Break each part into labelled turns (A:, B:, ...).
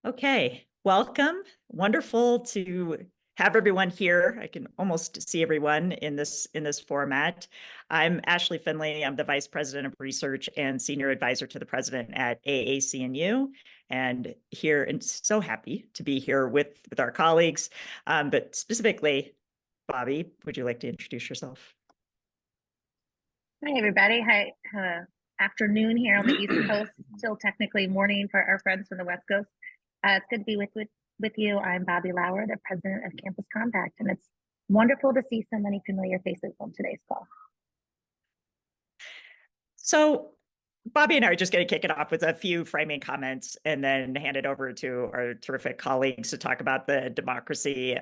A: Okay, welcome. Wonderful to have everyone here. I can almost see everyone in this format. I'm Ashley Finley. I'm the Vice President of Research and Senior Advisor to the President at AAC&U, and here and so happy to be here with our colleagues. But specifically, Bobby, would you like to introduce yourself?
B: Hi, everybody. Hi, afternoon here on the East Coast. Still technically morning for our friends from the West Coast. It's good to be with you. I'm Bobby Lauer, the president of Campus Compact, and it's wonderful to see so many familiar faces on today's call.
A: So Bobby and I are just going to kick it off with a few framing comments and then hand it over to our terrific colleagues to talk about the democracy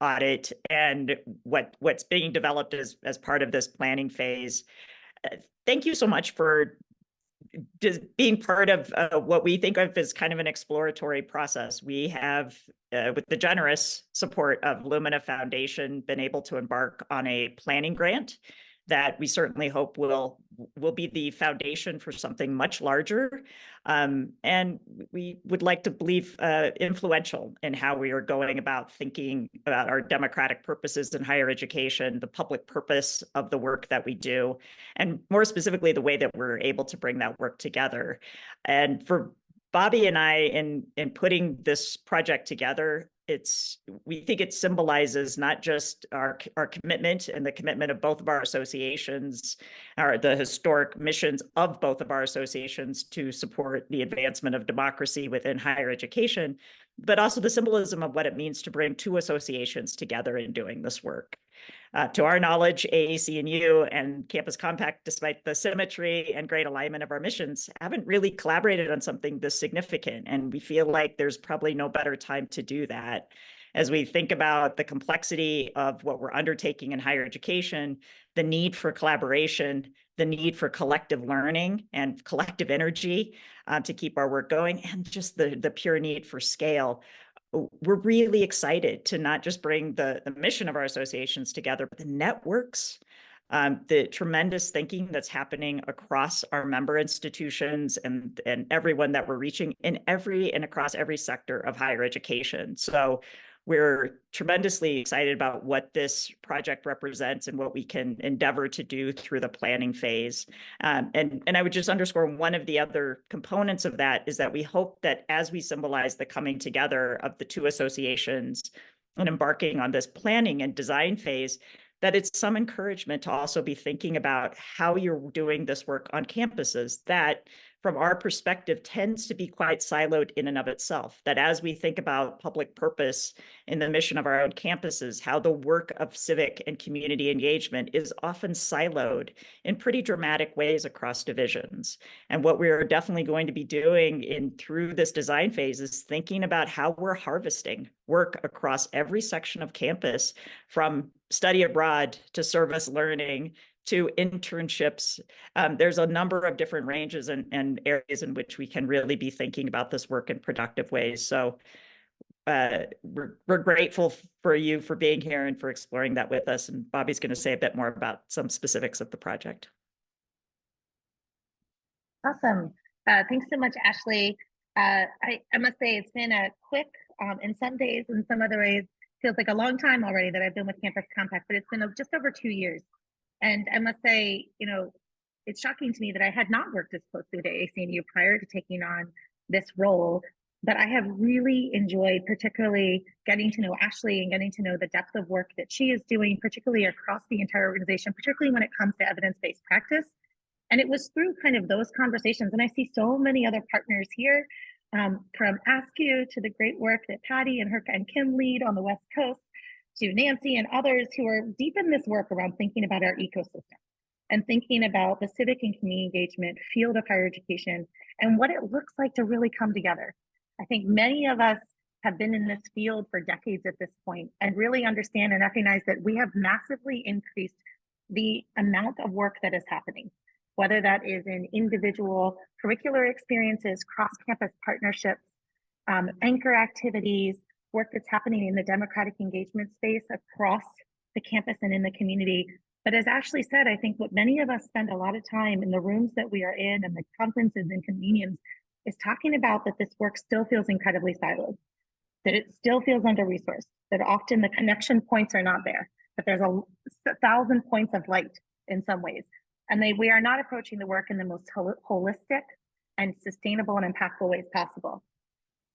A: audit and what's being developed as part of this planning phase. Thank you so much for just being part of what we think of as kind of an exploratory process. We have, with the generous support of Lumina Foundation, been able to embark on a planning grant that we certainly hope will be the foundation for something much larger. And we would like to believe influential in how we are going about thinking about our democratic purposes in higher education, the public purpose of the work that we do, and more specifically, the way that we're able to bring that work together. And for Bobby and I, in putting this project together, we think it symbolizes not just our commitment and the commitment of both of our associations, or the historic missions of both of our associations to support the advancement of democracy within higher education, but also the symbolism of what it means to bring two associations together in doing this work. To our knowledge, AAC&U and Campus Compact, despite the symmetry and great alignment of our missions, haven't really collaborated on something this significant. And we feel like there's probably no better time to do that. As we think about the complexity of what we're undertaking in higher education, the need for collaboration, the need for collective learning and collective energy to keep our work going, and just the pure need for scale, we're really excited to not just bring the mission of our associations together, but the networks, the tremendous thinking that's happening across our member institutions and everyone that we're reaching in and across every sector of higher education. So we're tremendously excited about what this project represents and what we can endeavor to do through the planning phase. And I would just underscore one of the other components of that is that we hope that as we symbolize the coming together of the two associations and embarking on this planning and design phase, that it's some encouragement to also be thinking about how you're doing this work on campuses that, from our perspective, tends to be quite siloed in and of itself. That as we think about public purpose in the mission of our own campuses, how the work of civic and community engagement is often siloed in pretty dramatic ways across divisions. And what we're definitely going to be doing through this design phase is thinking about how we're harvesting work across every section of campus, from study abroad to service learning to internships. There's a number of different ranges and areas in which we can really be thinking about this work in productive ways. So we're grateful for you for being here and for exploring that with us. And Bobby's going to say a bit more about some specifics of the project.
B: Awesome. Thanks so much, Ashley. I must say it's been a quick, in some days, in some other ways, feels like a long time already that I've been with Campus Compact, but it's been just over 2 years. And I must say, it's shocking to me that I had not worked as closely with AAC&U prior to taking on this role, but I have really enjoyed particularly getting to know Ashley and getting to know the depth of work that she is doing, particularly across the entire organization, particularly when it comes to evidence-based practice. And it was through kind of those conversations, and I see so many other partners here, from ASCU to the great work that Patty and Kim lead on the West Coast, to Nancy and others who are deep in this work around thinking about our ecosystem and thinking about the civic and community engagement field of higher education and what it looks like to really come together. I think many of us have been in this field for decades at this point and really understand and recognize that we have massively increased the amount of work that is happening, whether that is in individual curricular experiences, cross-campus partnerships, anchor activities, work that's happening in the democratic engagement space across the campus and in the community. But as Ashley said, I think what many of us spend a lot of time in the rooms that we are in and the conferences and convenience is talking about that this work still feels incredibly siloed, that it still feels under-resourced, that often the connection points are not there, that there's a thousand points of light in some ways. And we are not approaching the work in the most holistic and sustainable and impactful ways possible.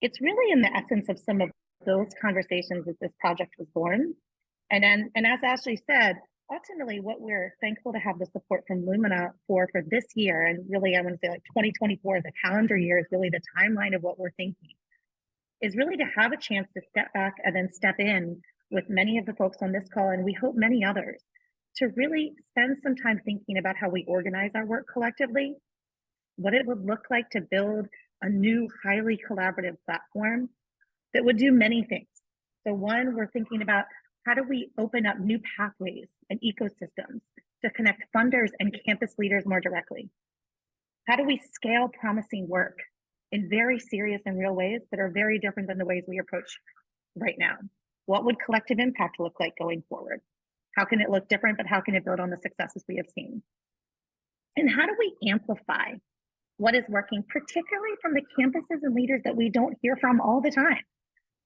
B: It's really in the essence of some of those conversations that this project was born. And as Ashley said, ultimately what we're thankful to have the support from Lumina for this year, and really I want to say like 2024 as a calendar year is really the timeline of what we're thinking, is really to have a chance to step back and then step in with many of the folks on this call, and we hope many others, to really spend some time thinking about how we organize our work collectively, what it would look like to build a new highly collaborative platform that would do many things. So one, we're thinking about how do we open up new pathways and ecosystems to connect funders and campus leaders more directly? How do we scale promising work in very serious and real ways that are very different than the ways we approach right now? What would collective impact look like going forward? How can it look different, but how can it build on the successes we have seen? And how do we amplify what is working, particularly from the campuses and leaders that we don't hear from all the time?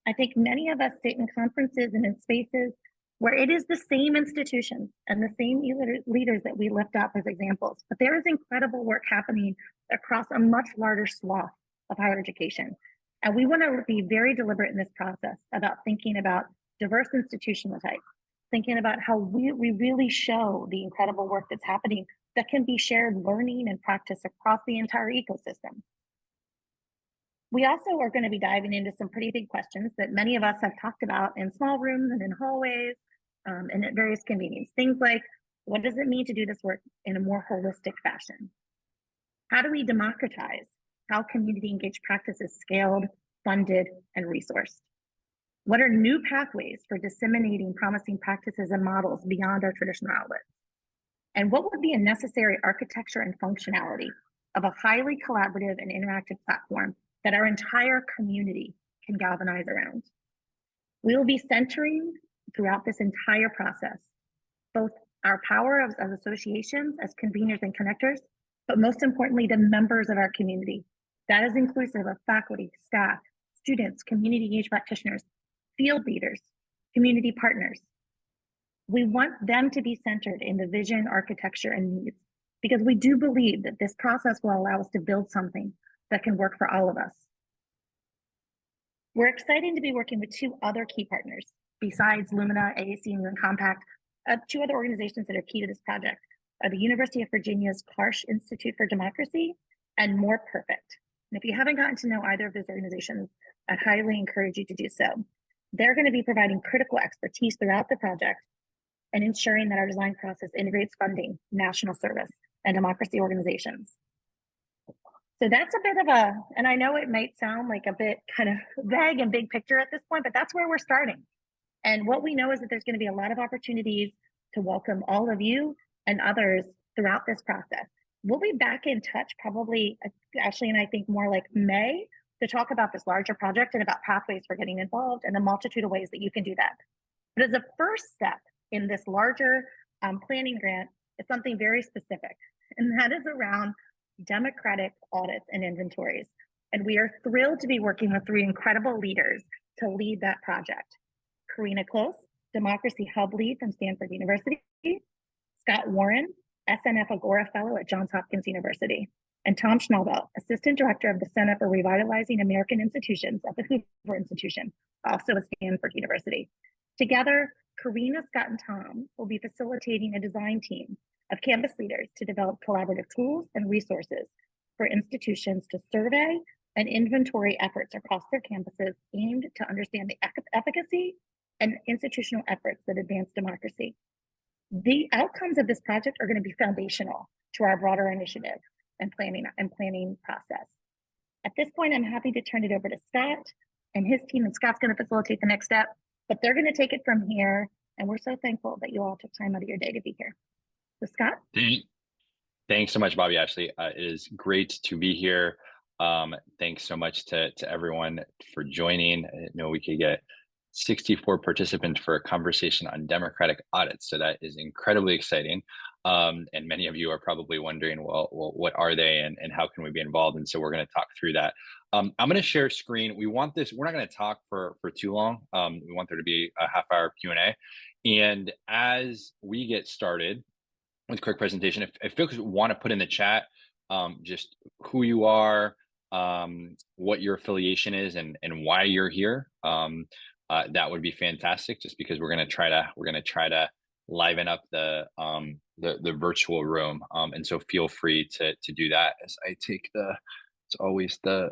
B: I think many of us sit in conferences and in spaces where it is the same institutions and the same leaders that we lift up as examples, but there is incredible work happening across a much larger swath of higher education. And we want to be very deliberate in this process about thinking about diverse institutional types, thinking about how we really show the incredible work that's happening that can be shared learning and practice across the entire ecosystem. We also are going to be diving into some pretty big questions that many of us have talked about in small rooms and in hallways and at various convenings. Things like, what does it mean to do this work in a more holistic fashion? How do we democratize how community engaged practice is scaled, funded, and resourced? What are new pathways for disseminating promising practices and models beyond our traditional outlets? And what would be a necessary architecture and functionality of a highly collaborative and interactive platform that our entire community can galvanize around? We will be centering throughout this entire process both our power as associations, as conveners and connectors, but most importantly, the members of our community. That is inclusive of faculty, staff, students, community engaged practitioners, field leaders, community partners. We want them to be centered in the vision, architecture, and needs, because we do believe that this process will allow us to build something that can work for all of us. We're excited to be working with two other key partners besides Lumina, AAC, and UN Compact. Two other organizations that are key to this project are the University of Virginia's Karsh Institute for Democracy and More Perfect. And if you haven't gotten to know either of those organizations, I highly encourage you to do so. They're going to be providing critical expertise throughout the project and ensuring that our design process integrates funding, national service, and democracy organizations. So that's a bit of a, and I know it might sound like a bit kind of vague and big picture at this point, but that's where we're starting. And what we know is that there's going to be a lot of opportunities to welcome all of you and others throughout this process. We'll be back in touch probably, Ashley and I think more like May, to talk about this larger project and about pathways for getting involved and the multitude of ways that you can do that. But as a first step in this larger planning grant is something very specific, and that is around democratic audits and inventories. And we are thrilled to be working with three incredible leaders to lead that project. Karina Close, Democracy Hub Lead from Stanford University, Scott Warren, SNF Agora Fellow at Johns Hopkins University, and Tom Schnallbelt, Assistant Director of the Center for Revitalizing American Institutions at the Hoover Institution, also at Stanford University. Together, Karina, Scott, and Tom will be facilitating a design team of campus leaders to develop collaborative tools and resources for institutions to survey and inventory efforts across their campuses aimed to understand the efficacy and institutional efforts that advance democracy. The outcomes of this project are going to be foundational to our broader initiative and planning process. At this point, I'm happy to turn it over to Scott and his team, and Scott's going to facilitate the next step, but they're going to take it from here. And we're so thankful that you all took time out of your day to be here. So Scott?
C: Thanks so much, Bobby, Ashley. It is great to be here. Thanks so much to everyone for joining. I know we could get 64 participants for a conversation on democratic audits, so that is incredibly exciting. And many of you are probably wondering, well, what are they and how can we be involved? And so we're going to talk through that. I'm going to share screen. We're not going to talk for too long. We want there to be a half-hour Q&A. And as we get started with quick presentation, if folks want to put in the chat just who you are, what your affiliation is, and why you're here, that would be fantastic. Just because we're going to try to liven up the virtual room, and so feel free to do that as I take it's always the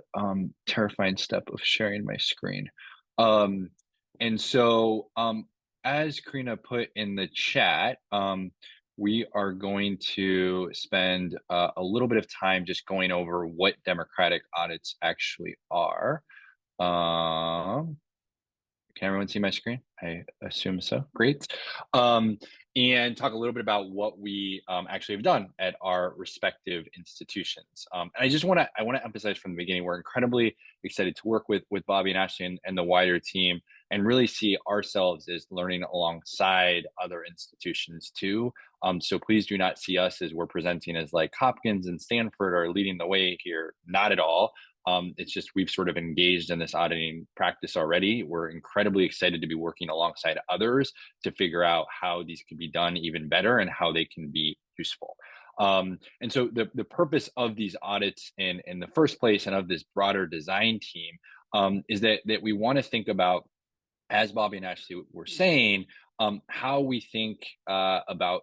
C: terrifying step of sharing my screen. And so as Karina put in the chat, we are going to spend a little bit of time just going over what democratic audits actually are. Can everyone see my screen? I assume so. Great. And talk a little bit about what we actually have done at our respective institutions. And I want to emphasize from the beginning, we're incredibly excited to work with Bobby and Ashley and the wider team, and really see ourselves as learning alongside other institutions too. So please do not see us as we're presenting as like Hopkins and Stanford are leading the way here. Not at all. It's just we've sort of engaged in this auditing practice already. We're incredibly excited to be working alongside others to figure out how these can be done even better and how they can be useful. And so the purpose of these audits in the first place and of this broader design team is that we want to think about, as Bobby and Ashley were saying, how we think about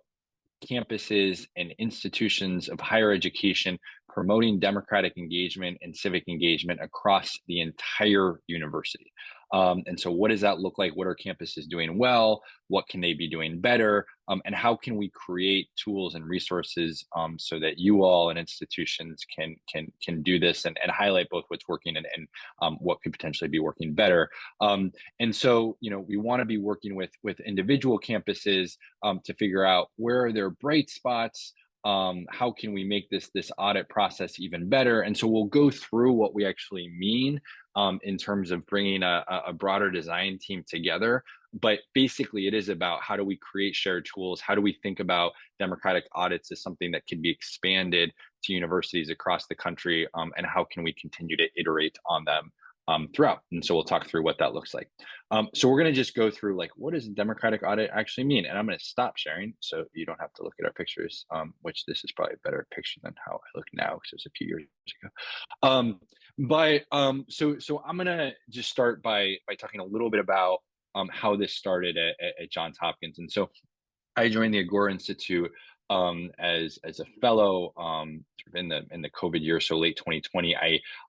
C: campuses and institutions of higher education promoting democratic engagement and civic engagement across the entire university. And so what does that look like? What are campuses doing well? What can they be doing better? And how can we create tools and resources so that you all and institutions can do this and highlight both what's working and what could potentially be working better. And so, we want to be working with individual campuses to figure out where are their bright spots. How can we make this audit process even better? And so we'll go through what we actually mean in terms of bringing a broader design team together. But basically, it is about how do we create shared tools? How do we think about democratic audits as something that can be expanded to universities across the country? And how can we continue to iterate on them throughout? And so we'll talk through what that looks like. So we're going to just go through like, what does a democratic audit actually mean? And I'm going to stop sharing so you don't have to look at our pictures, which this is probably a better picture than how I look now because it was a few years ago. So I'm going to just start by talking a little bit about how this started at Johns Hopkins. And so I joined the Agora Institute as a fellow in the COVID year, so late 2020.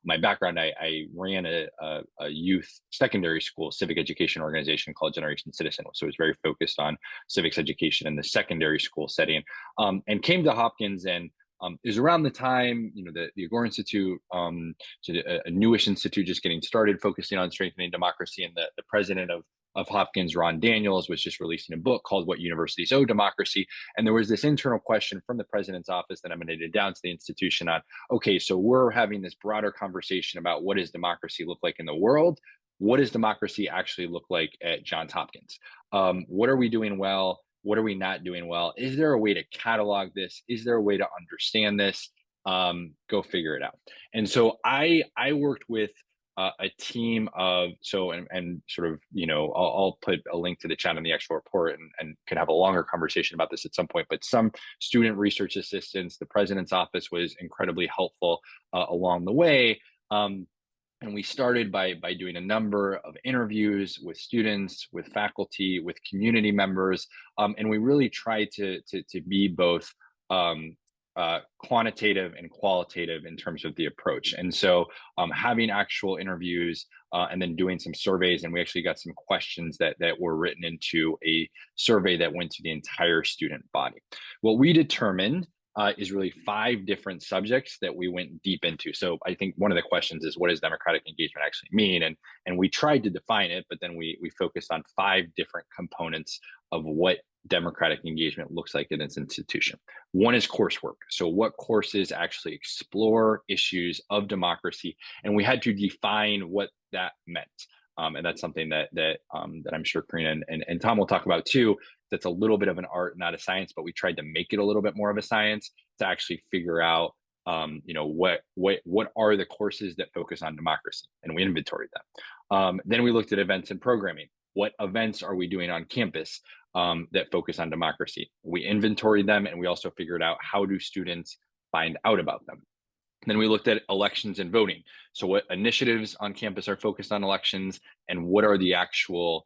C: My background, I ran a youth secondary school civic education organization called Generation Citizen. So it was very focused on civics education in the secondary school setting, and came to Hopkins. And it was around the time, the Agora Institute, a newish institute just getting started, focusing on strengthening democracy. And the president of Hopkins, Ron Daniels, was just releasing a book called What Universities Owe Democracy. And there was this internal question from the president's office that emanated down to the institution on, okay, so we're having this broader conversation about what does democracy look like in the world? What does democracy actually look like at Johns Hopkins? What are we doing well? What are we not doing well? Is there a way to catalog this? Is there a way to understand this? Go figure it out. And so I worked with a team of, and sort of, I'll put a link to the chat in the actual report and can have a longer conversation about this at some point, but some student research assistants, the president's office was incredibly helpful along the way. And we started by doing a number of interviews with students, with faculty, with community members. And we really tried to be both quantitative and qualitative in terms of the approach. And so having actual interviews and then doing some surveys, and we actually got some questions that were written into a survey that went to the entire student body. What we determined is really 5 different subjects that we went deep into. So I think one of the questions is, what does democratic engagement actually mean? And we tried to define it, but then we focused on 5 different components of what democratic engagement looks like in its institution. One is coursework. So what courses actually explore issues of democracy? And we had to define what that meant. And that's something that I'm sure Karina and Tom will talk about too. That's a little bit of an art, not a science, but we tried to make it a little bit more of a science to actually figure out, what are the courses that focus on democracy, and we inventoried them. Then we looked at events and programming. What events are we doing on campus that focus on democracy? We inventoried them, and we also figured out how do students find out about them. Then we looked at elections and voting. So what initiatives on campus are focused on elections, and what are the actual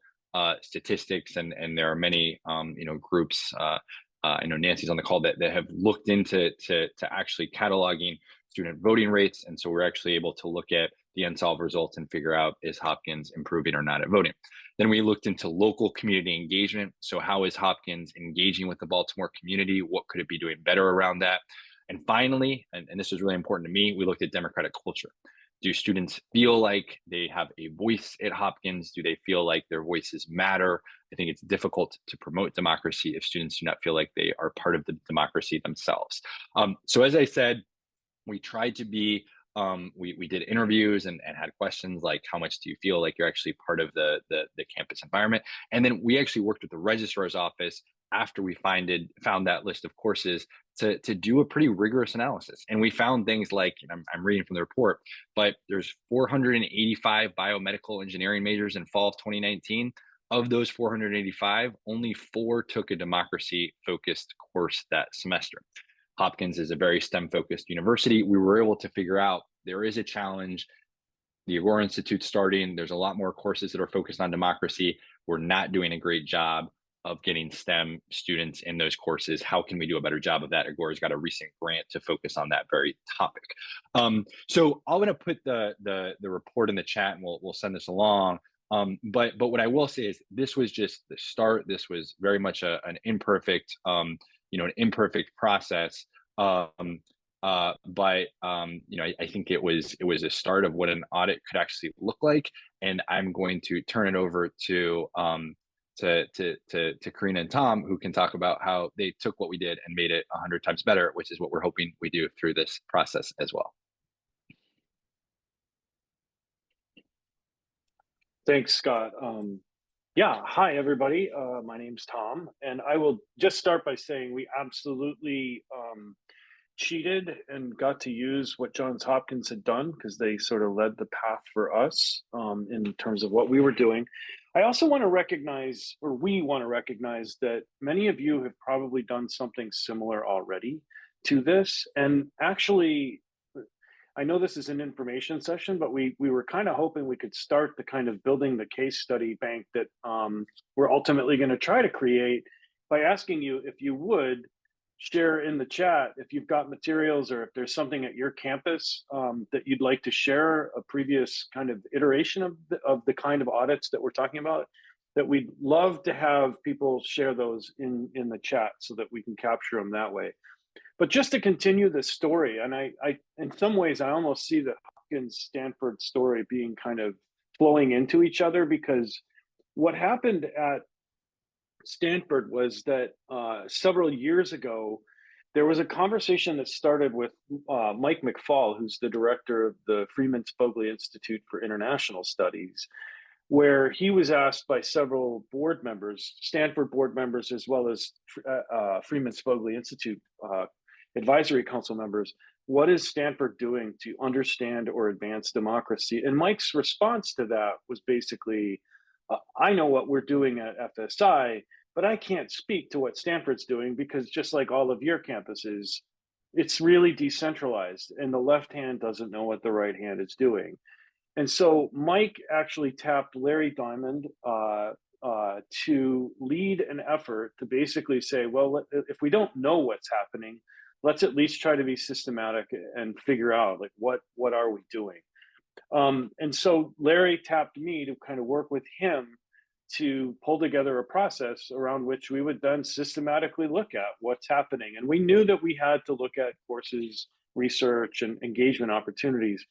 C: statistics? And there are many groups. I know Nancy's on the call that have looked into actually cataloging student voting rates, and so we're actually able to look at the unsolved results and figure out, is Hopkins improving or not at voting? Then we looked into local community engagement. So how is Hopkins engaging with the Baltimore community? What could it be doing better around that? And finally, and this was really important to me, we looked at democratic culture. Do students feel like they have a voice at Hopkins? Do they feel like their voices matter? I think it's difficult to promote democracy if students do not feel like they are part of the democracy themselves. So as I said, we tried to be, we did interviews and had questions like, how much do you feel like you're actually part of the campus environment? And then we actually worked with the registrar's office after we found that list of courses to do a pretty rigorous analysis. And we found things like, and I'm reading from the report, but there's 485 biomedical engineering majors in fall of 2019. Of those 485, only 4 took a democracy focused course that semester. Hopkins is a very STEM focused university. We were able to figure out there is a challenge. The Agora Institute's starting. There's a lot more courses that are focused on democracy. We're not doing a great job of getting STEM students in those courses. How can we do a better job of that? Agora's got a recent grant to focus on that very topic. So I'm going to put the report in the chat, and we'll send this along. But what I will say is this was just the start. This was very much an imperfect, an imperfect process. I think it was a start of what an audit could actually look like. And I'm going to turn it over to Karina and Tom, who can talk about how they took what we did and made it 100 times better, which is what we're hoping we do through this process as well.
D: Thanks, Scott. Yeah, hi, everybody. My name's Tom, and I will just start by saying we absolutely cheated and got to use what Johns Hopkins had done, because they sort of led the path for us in terms of what we were doing. I also want to recognize, or we want to recognize, that many of you have probably done something similar already to this. And actually, I know this is an information session, but we were kind of hoping we could start the kind of building the case study bank that we're ultimately going to try to create by asking you if you would share in the chat if you've got materials, or if there's something at your campus that you'd like to share, a previous kind of iteration of the kind of audits that we're talking about, that we'd love to have people share those in the chat so that we can capture them that way. But just to continue the story, and I in some ways, I almost see the Hopkins-Stanford story being kind of flowing into each other, because what happened at Stanford was that several years ago, there was a conversation that started with Mike McFall, who's the director of the Freeman Spogli Institute for International Studies, where he was asked by several board members, Stanford board members, as well as Freeman Spogli Institute advisory council members, what is Stanford doing to understand or advance democracy? And Mike's response to that was basically, I know what we're doing at FSI, but I can't speak to what Stanford's doing, because just like all of your campuses, it's really decentralized, and the left hand doesn't know what the right hand is doing. And so Mike actually tapped Larry Diamond to lead an effort to basically say, well, if we don't know what's happening, let's at least try to be systematic and figure out, like, what are we doing? And so Larry tapped me to kind of work with him to pull together a process around which we would then systematically look at what's happening. And we knew that we had to look at courses, research, and engagement opportunities,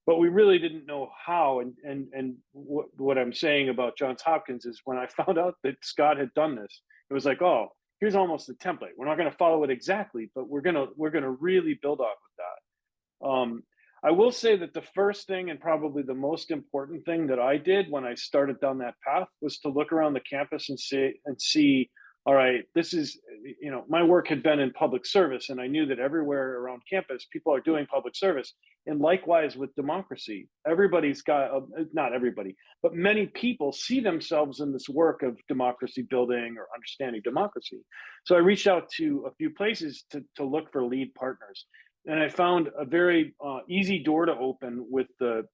D: but we really didn't know how. And what I'm saying about Johns Hopkins is, when I found out that Scott had done this, it was like, oh, here's almost the template. We're not going to follow it exactly, but we're gonna really build off of that. I will say that the first thing and probably the most important thing that I did when I started down that path was to look around the campus and see, all right, this is, you know, my work had been in public service, and I knew that everywhere around campus, people are doing public service. And likewise with democracy, everybody's got, not everybody, but many people see themselves in this work of democracy building or understanding democracy. So I reached out to a few places to look for lead partners. And I found a very easy door to open with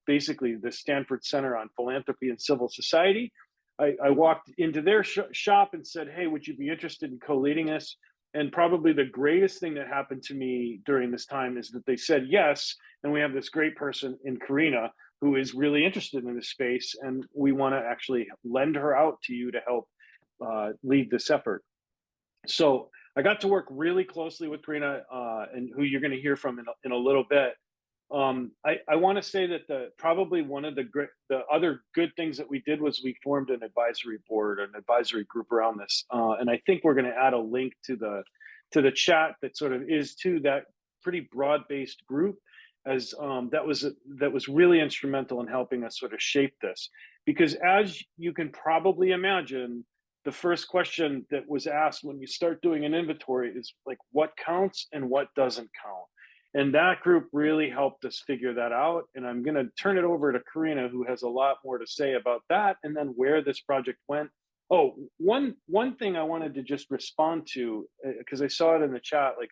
D: basically the Stanford Center on Philanthropy and Civil Society. I walked into their shop and said, hey, would you be interested in co-leading this? And probably the greatest thing that happened to me during this time is that they said yes. And we have this great person in Karina who is really interested in this space. And we want to actually lend her out to you to help lead this effort. So I got to work really closely with Karina, and who you're going to hear from in a little bit. I want to say that probably one of the other good things that we did was we formed an advisory board, an advisory group around this, and I think we're going to add a link to the chat that sort of is to that pretty broad-based group, as that was really instrumental in helping us sort of shape this. Because as you can probably imagine, the first question that was asked when you start doing an inventory is like, what counts and what doesn't count? And that group really helped us figure that out. And I'm going to turn it over to Karina, who has a lot more to say about that and then where this project went. Oh, one thing I wanted to just respond to, because I saw it in the chat, like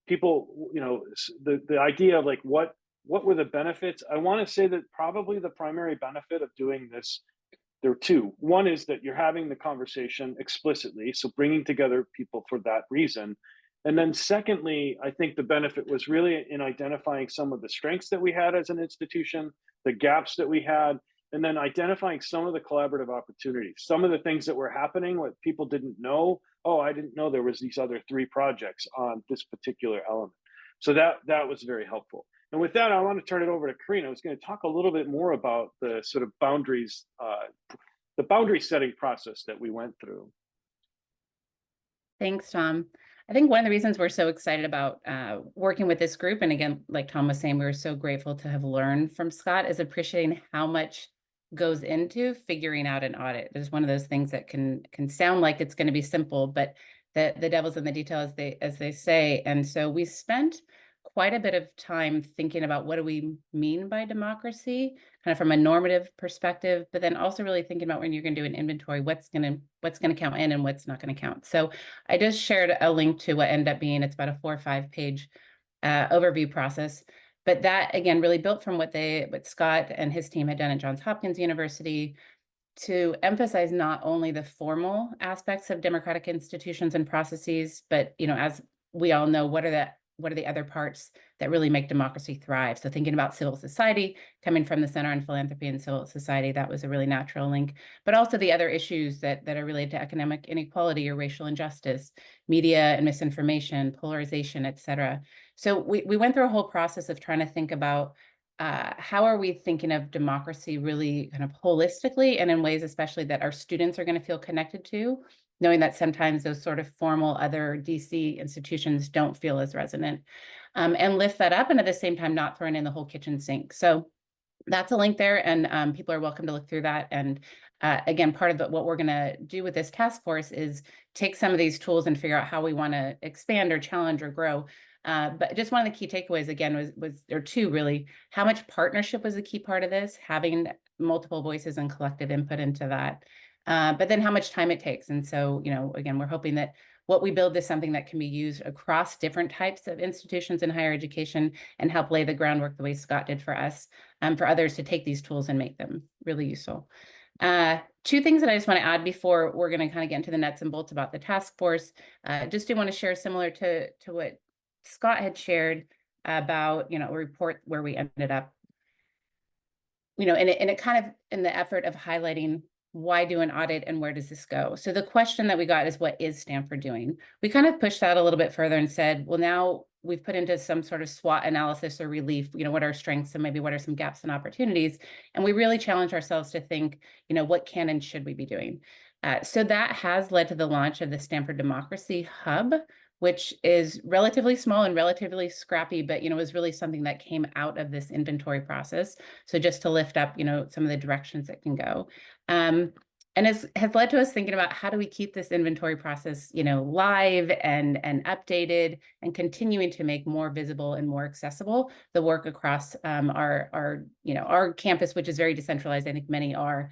D: people, you know, the idea of like, what were the benefits? I want to say that probably the primary benefit of doing this, there are two. One is that you're having the conversation explicitly, so bringing together people for that reason. And then secondly, I think the benefit was really in identifying some of the strengths that we had as an institution, the gaps that we had, and then identifying some of the collaborative opportunities, some of the things that were happening, what people didn't know. Oh, I didn't know there was these other 3 projects on this particular element. So that was very helpful. And with that, I want to turn it over to Karina, who's going to talk a little bit more about the sort of boundaries, the boundary setting process that we went through.
E: Thanks, Tom. I think one of the reasons we're so excited about working with this group, and again, like Tom was saying, we were so grateful to have learned from Scott, is appreciating how much goes into figuring out an audit. There's one of those things that can sound like it's going to be simple, but the devil's in the detail, as they say. And so we spent quite a bit of time thinking about what do we mean by democracy, kind of from a normative perspective, but then also really thinking about when you're going to do an inventory, what's going to count in and what's not going to count. So I just shared a link to what ended up being, it's about a 4 or 5 page overview process. But that, again, really built from what Scott and his team had done at Johns Hopkins University to emphasize not only the formal aspects of democratic institutions and processes, but, you know, as we all know, what are the other parts that really make democracy thrive? So thinking about civil society, coming from the Center on Philanthropy and Civil Society, that was a really natural link, but also the other issues that are related to economic inequality or racial injustice, media and misinformation, polarization, et cetera. So we went through a whole process of trying to think about how are we thinking of democracy really kind of holistically and in ways especially that our students are going to feel connected to, knowing that sometimes those sort of formal other DC institutions don't feel as resonant, and lift that up, and at the same time not throwing in the whole kitchen sink. So that's a link there, and people are welcome to look through that. And again, part of what we're going to do with this task force is take some of these tools and figure out how we want to expand or challenge or grow. But just one of the key takeaways, again, was there are 2 really. How much partnership was a key part of this, having multiple voices and collective input into that. But then how much time it takes. And so, you know, again, we're hoping that what we build is something that can be used across different types of institutions in higher education and help lay the groundwork the way Scott did for us, for others to take these tools and make them really useful. 2 things that I just want to add before we're going to kind of get into the nuts and bolts about the task force. Just do want to share similar to what Scott had shared about, you know, a report where we ended up, you know, and it kind of in the effort of highlighting why do an audit and where does this go? So the question that we got is, what is Stanford doing? We kind of pushed that a little bit further and said, well, now we've put into some sort of SWOT analysis or relief, you know, what are strengths and maybe what are some gaps and opportunities? And we really challenge ourselves to think, you know, what can and should we be doing? So that has led to the launch of the Stanford Democracy Hub, which is relatively small and relatively scrappy, but, was really something that came out of this inventory process. So just to lift up, some of the directions it can go. And has led to us thinking about how do we keep this inventory process, live and updated, and continuing to make more visible and more accessible the work across our campus, which is very decentralized. I think many are.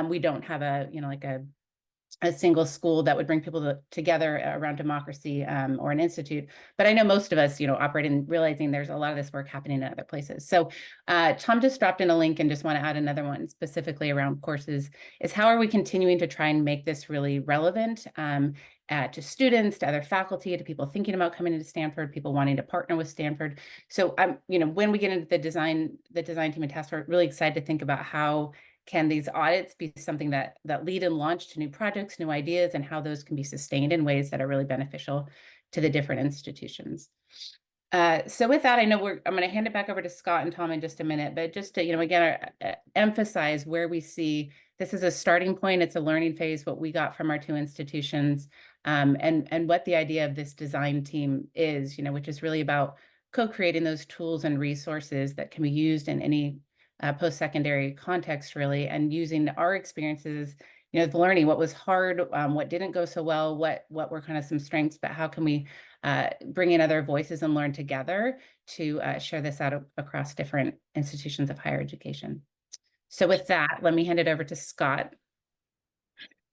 E: We don't have a single school that would bring people together around democracy, or an institute. But I know most of us, operate in realizing there's a lot of this work happening in other places. So Tom just dropped in a link, and just want to add another one specifically around courses, is how are we continuing to try and make this really relevant to students, to other faculty, to people thinking about coming into Stanford, people wanting to partner with Stanford. So when we get into the design team and task force, really excited to think about how can these audits be something that lead and launch to new projects, new ideas, and how those can be sustained in ways that are really beneficial to the different institutions. So with that, I know I'm going to hand it back over to Scott and Tom in just a minute, but just to, again, emphasize where we see this is a starting point. It's a learning phase, what we got from our two institutions, and what the idea of this design team is, which is really about co-creating those tools and resources that can be used in any post-secondary context, really, and using our experiences, the learning, what was hard, what didn't go so well, what were kind of some strengths, but how can we bring in other voices and learn together to share this out across different institutions of higher education. So with that, let me hand it over to Scott.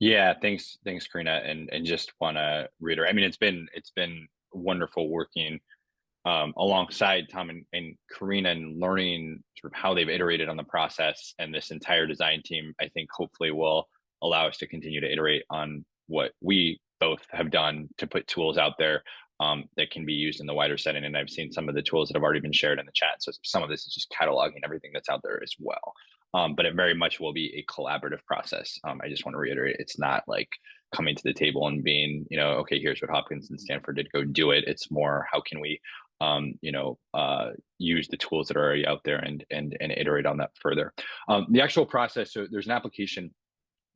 C: Yeah, thanks, Karina, and just want to reiterate. I mean, it's been wonderful working alongside Tom and Karina, and learning sort of how they've iterated on the process, and this entire design team, I think, hopefully will allow us to continue to iterate on what we both have done to put tools out there that can be used in the wider setting. And I've seen some of the tools that have already been shared in the chat. So some of this is just cataloging everything that's out there as well. But it very much will be a collaborative process. I just want to reiterate, it's not like coming to the table and being, okay, here's what Hopkins and Stanford did, go do it. It's more, how can we use the tools that are already out there and iterate on that further. The actual process, so there's an application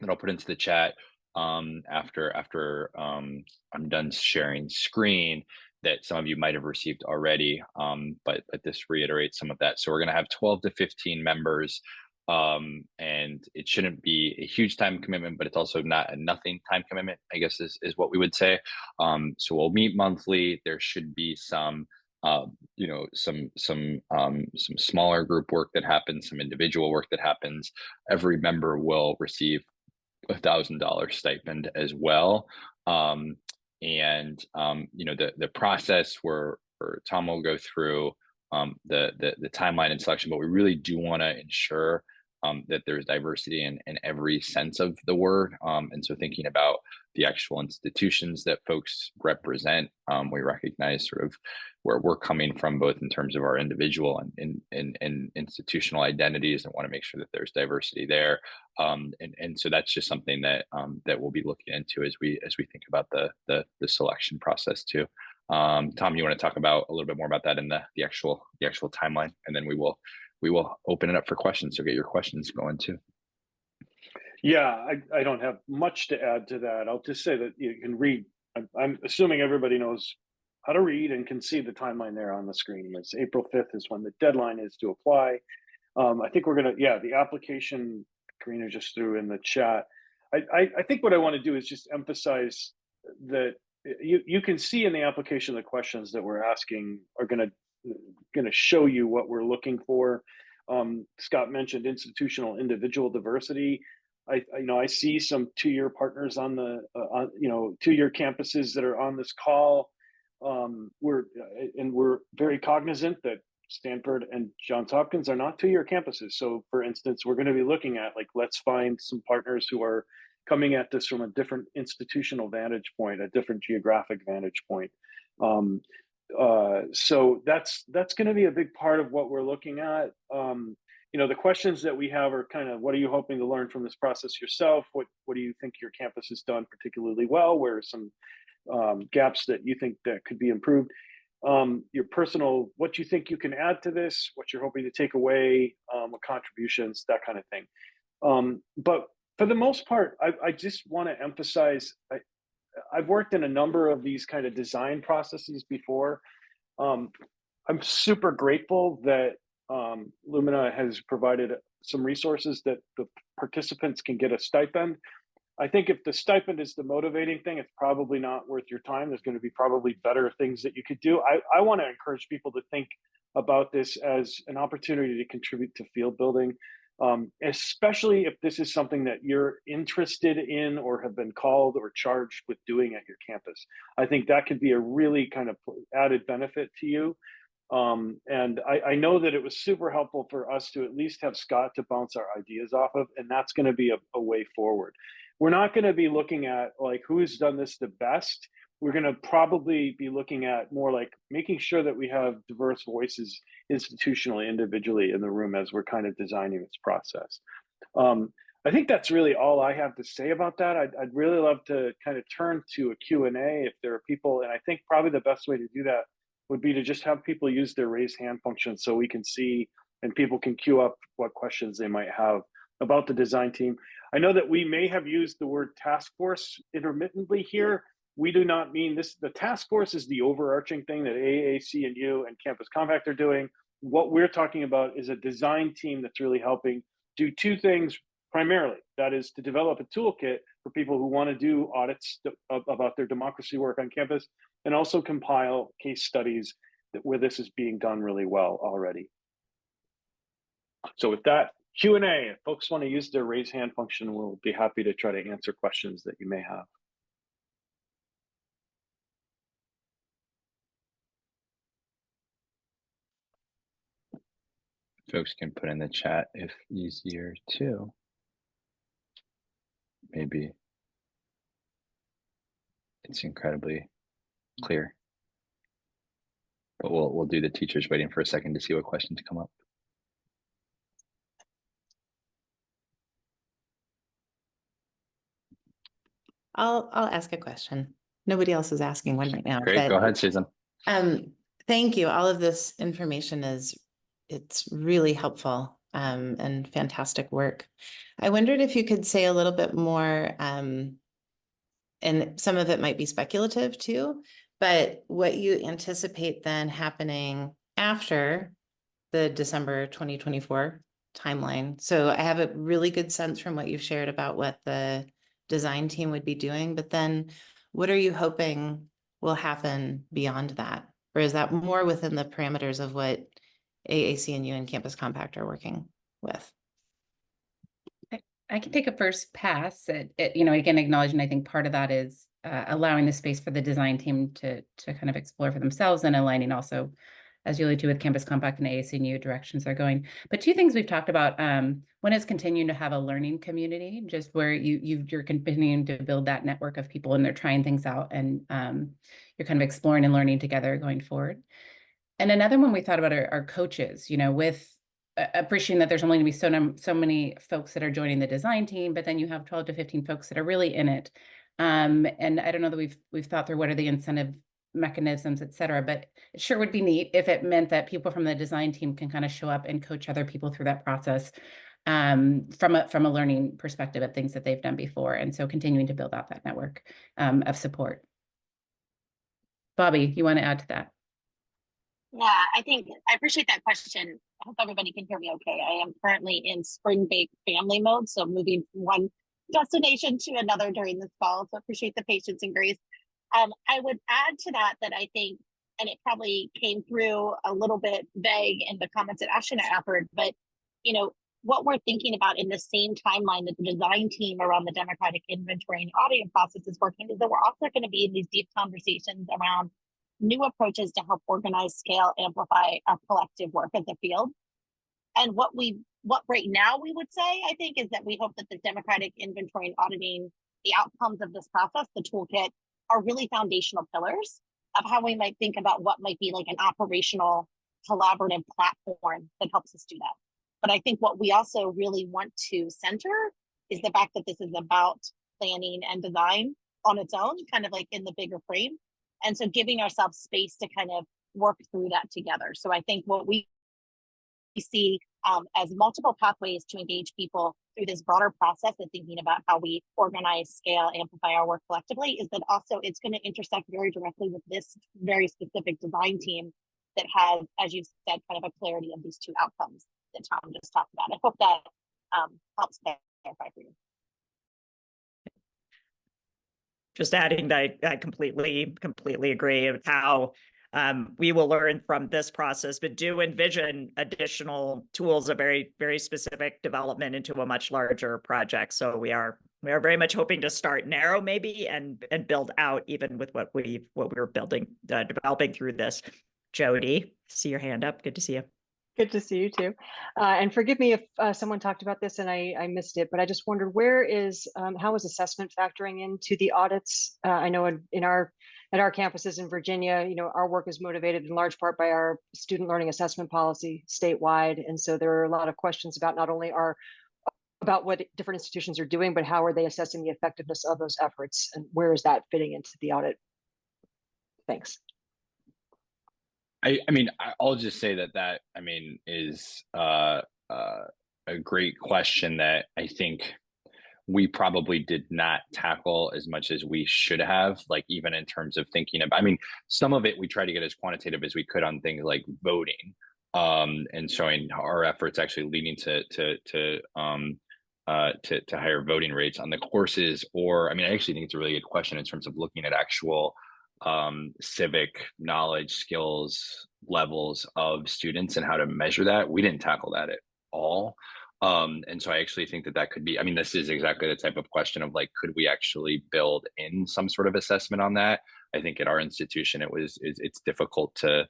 C: that I'll put into the chat after I'm done sharing screen, that some of you might have received already, but this reiterates some of that. So we're going to have 12 to 15 members, and it shouldn't be a huge time commitment, but it's also not a nothing time commitment, I guess is what we would say. So we'll meet monthly. There should be some some smaller group work that happens, some individual work that happens. Every member will receive $1,000 stipend as well. The process where Tom will go through the timeline and selection, but we really do want to ensure that there's diversity in every sense of the word. And so thinking about the actual institutions that folks represent, we recognize sort of where we're coming from, both in terms of our individual and institutional identities, and want to make sure that there's diversity there. And so that's just something that that we'll be looking into as we think about the selection process too. Tom, you want to talk about a little bit more about that in the actual timeline, and then we will open it up for questions. So get your questions going too.
D: Yeah, I don't have much to add to that. I'll just say that you can read. I'm assuming everybody knows how to read and can see the timeline there on the screen. It's April 5th is when the deadline is to apply. I think we're gonna, the application Karina just threw in the chat. I think what I want to do is just emphasize that you can see in the application the questions that we're asking are gonna show you what we're looking for. Scott mentioned institutional individual diversity. I see some two-year partners on the two-year campuses that are on this call. We're very cognizant that Stanford and Johns Hopkins are not two-year campuses. So for instance, we're going to be looking at, like, let's find some partners who are coming at this from a different institutional vantage point, a different geographic vantage point. So that's going to be a big part of what we're looking at. The questions that we have are kind of, what are you hoping to learn from this process yourself? What do you think your campus has done particularly well? Where are some gaps that you think that could be improved? Your personal, what you think you can add to this, what you're hoping to take away, what contributions, that kind of thing. But for the most part, I just want to emphasize, I've worked in a number of these kind of design processes before. I'm super grateful that Lumina has provided some resources that the participants can get a stipend. I think if the stipend is the motivating thing, it's probably not worth your time. There's going to be probably better things that you could do. I want to encourage people to think about this as an opportunity to contribute to field building, especially if this is something that you're interested in or have been called or charged with doing at your campus. I think that could be a really kind of added benefit to you. And I know that it was super helpful for us to at least have Scott to bounce our ideas off of, and that's going to be a way forward. We're not going to be looking at like who's done this the best. We're going to probably be looking at more like making sure that we have diverse voices institutionally, individually in the room as we're kind of designing this process. I think that's really all I have to say about that. I'd really love to kind of turn to a Q&A if there are people, and I think probably the best way to do that would be to just have people use their raise hand function so we can see and people can queue up what questions they might have about the design team. I know that we may have used the word task force intermittently here. We do not mean this. The task force is the overarching thing that AAC&U and Campus Compact are doing. What we're talking about is a design team that's really helping do two things primarily. That is to develop a toolkit for people who want to do audits about their democracy work on campus, and also compile case studies where this is being done really well already. So with that, Q&A, if folks want to use their raise hand function, we'll be happy to try to answer questions that you may have.
C: Folks can put in the chat if easier too. Maybe it's incredibly clear, but we'll do the teachers waiting for a second to see what questions come up.
F: I'll ask a question. Nobody else is asking one right now.
C: Great,
F: but,
C: go ahead, Susan.
F: Thank you. All of this information it's really helpful and fantastic work. I wondered if you could say a little bit more, and some of it might be speculative too, but what you anticipate then happening after the December 2024 timeline. So I have a really good sense from what you've shared about what the design team would be doing, but then what are you hoping will happen beyond that? Or is that more within the parameters of what AAC&U and Campus Compact are working with?
E: I can take a first pass at you know, again, acknowledging I think part of that is allowing the space for the design team to kind of explore for themselves, and aligning also, as you alluded to, with Campus Compact and AAC&U directions they're going. But two things we've talked about, one is continuing to have a learning community, just where you're continuing to build that network of people and they're trying things out, and you're kind of exploring and learning together going forward. And another one we thought about are coaches, you know, with appreciating that there's only going to be so many folks that are joining the design team, but then you have 12 to 15 folks that are really in it. And I don't know that we've thought through what are the incentive mechanisms, et cetera, but it sure would be neat if it meant that people from the design team can kind of show up and coach other people through that process from a learning perspective of things that they've done before. And so continuing to build out that network of support. Bobby, you want to add to that?
G: Yeah, I appreciate that question. I hope everybody can hear me okay. I am currently in spring break family mode, so moving from one destination to another during this fall. So appreciate the patience and grace. I would add to that I think, and it probably came through a little bit vague in the comments that Ashley and I offered, but you know, what we're thinking about in the same timeline that the design team around the democratic inventory and auditing process is working, is that we're also going to be in these deep conversations around new approaches to help organize, scale, amplify our collective work as a field. And what right now we would say, I think, is that we hope that the democratic inventory and auditing, the outcomes of this process, the toolkit, are really foundational pillars of how we might think about what might be like an operational collaborative platform that helps us do that. But I think what we also really want to center is the fact that this is about planning and design on its own, kind of like in the bigger frame. And so giving ourselves space to kind of work through that together. So I think what we see as multiple pathways to engage people through this broader process of thinking about how we organize, scale, amplify our work collectively is that also it's going to intersect very directly with this very specific design team that has, as you said, kind of a clarity of these two outcomes that Tom just talked about. I hope that helps clarify for you.
A: Just adding that I completely agree with how we will learn from this process, but do envision additional tools of very specific development into a much larger project. So we are very much hoping to start narrow maybe and build out even with what we're building, developing through this. Jody, see your hand up. Good to see you.
H: Good to see you too. And forgive me if someone talked about this and I missed it, but I just wondered how is assessment factoring into the audits? I know at our campuses in Virginia, our work is motivated in large part by our student learning assessment policy statewide. And so there are a lot of questions about not only about what different institutions are doing, but how are they assessing the effectiveness of those efforts and where is that fitting into the audit? Thanks.
C: I mean, I'll just say that is a great question that I think we probably did not tackle as much as we should have, like even in terms of thinking about, some of it we try to get as quantitative as we could on things like voting, and showing our efforts actually leading to higher voting rates on the courses. Or, I actually think it's a really good question in terms of looking at actual civic knowledge, skills levels of students and how to measure that. We didn't tackle that at all. And so I actually think that could be, this is exactly the type of question of like, could we actually build in some sort of assessment on that? I think at our institution, it's difficult to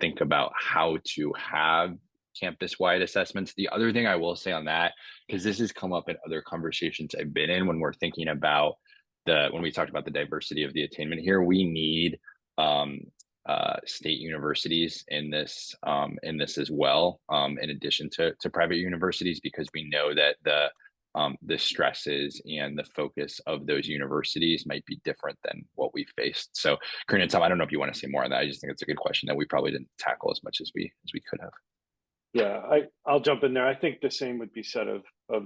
C: think about how to have campus-wide assessments. The other thing I will say on that, because this has come up in other conversations I've been in when we're thinking about when we talked about the diversity of the attainment here, we need state universities in this as well, in addition to private universities, because we know that the stresses and the focus of those universities might be different than what we faced. So, Karina and Tom, I don't know if you want to say more on that. I just think it's a good question that we probably didn't tackle as much as we could have.
D: Yeah, I'll jump in there. I think the same would be said of